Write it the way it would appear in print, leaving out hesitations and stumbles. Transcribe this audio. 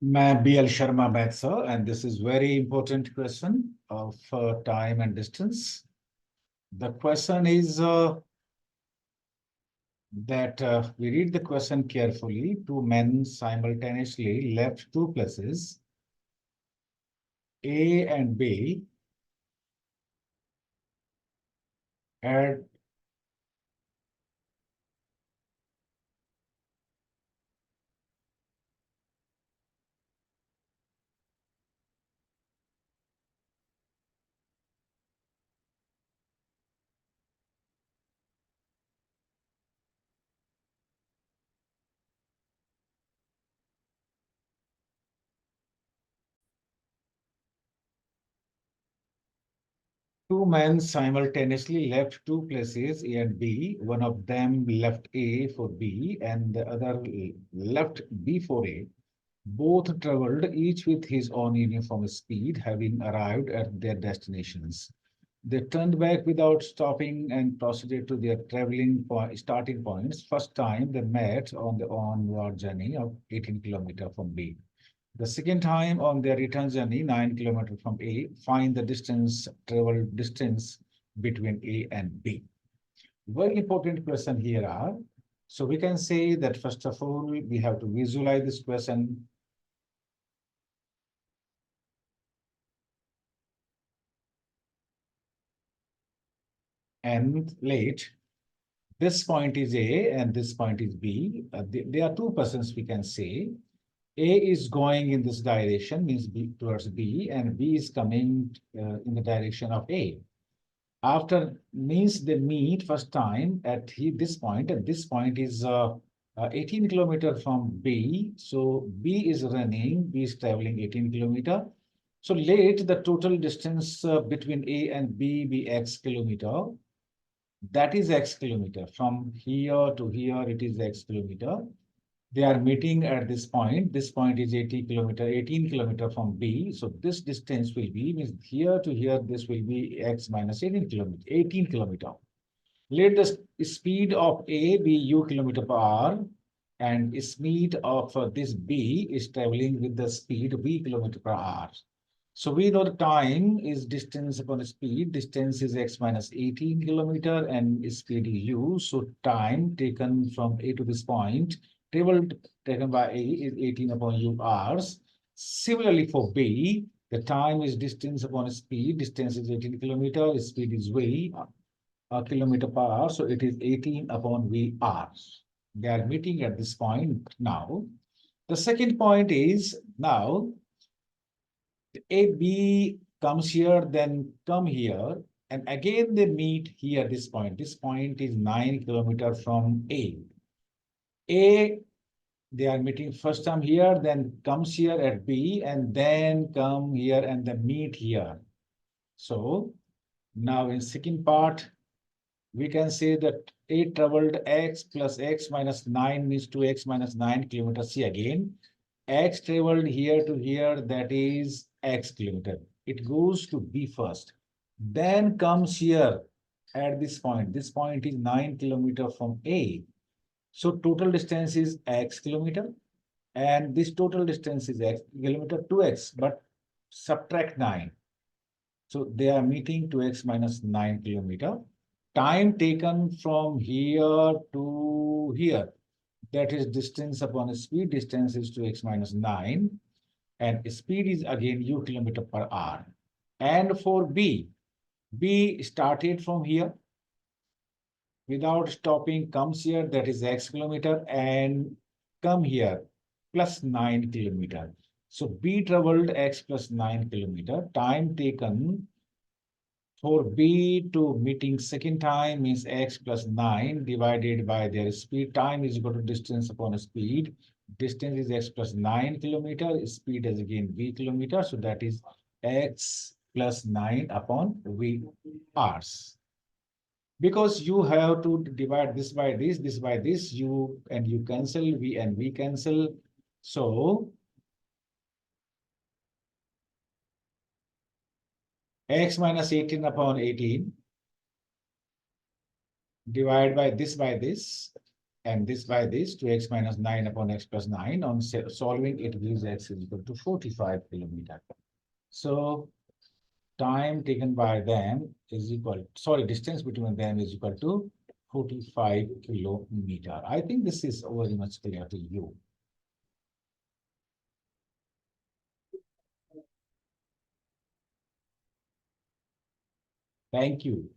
मैं BL Sharma back, sir, and this is very important question of time and distance. The question is that we read the question carefully. Two men simultaneously left two places, A and B, at two men simultaneously left two places, A and B. One of them left A for B, and the other left B for A. Both traveled, each with his own uniform speed, having arrived at their destinations. They turned back without stopping and proceeded to their starting points. First time they met on the onward journey of 18 kilometers from B. The second time on their return journey, 9 kilometers from A, find the traveled distance between A and B. Very important question here are, so we can say that first of all, we have to visualize this question. And late, this point is A and this point is B. There are two persons we can say. A is going in this direction, means B towards B, and B is coming in the direction of A. After means they meet first time at this point, and this point is 18 kilometers from B. So B is running, B is traveling 18 kilometers. So late the total distance between A and B be X kilometer. That is X kilometer. From here to here, it is X kilometer. They are meeting at this point. This point is 18 kilometer from B. So this distance will be, means here to here, this will be X minus 18 kilometer. Let the speed of A be U kilometer per hour, and speed of this B is traveling with the speed V kilometer per hour. So we know the time is distance upon speed. Distance is X minus 18 kilometer and speed is U. So time taken from A to this point, traveled taken by A is 18 upon U hours. Similarly for B, the time is distance upon speed. Distance is 18 kilometer, speed is V kilometer per hour. So it is 18 upon V hours. They are meeting at this point now. The second point is now A, B comes here, then come here, and again they meet here, this point. This point is 9 kilometers from A. A, they are meeting first time here, then comes here at B, and then come here and then meet here. So now in second part, we can say that A traveled X plus X minus 9 means 2X minus 9 kilometers. See again, X traveled here to here, that is X kilometer. It goes to B first, then comes here at this point. This point is 9 kilometers from A. So total distance is X kilometer, and this total distance is X kilometer 2X, but subtract 9. So they are meeting 2X minus 9 kilometer. Time taken from here to here, that is distance upon speed. Distance is 2X minus 9, and speed is again U kilometer per hour. And for B, B started from here without stopping, comes here, that is X kilometer, and come here plus 9 kilometer. So B traveled X plus 9 kilometer. Time taken for B to meeting second time means X plus 9 divided by their speed. Time is equal to distance upon speed. Distance is X plus 9 kilometer. Speed is again V kilometer. So that is X plus 9 upon V hours. Because you have to divide this by this, you cancel, V and V cancel. So X minus 18 upon 18 divided by this And this by this, 2x minus 9 upon x plus 9. On solving, it gives x is equal to 45 kilometer. So time taken by them is equal, sorry, distance between them is equal to 45 kilometer. I think this is very much clear to you. Thank you.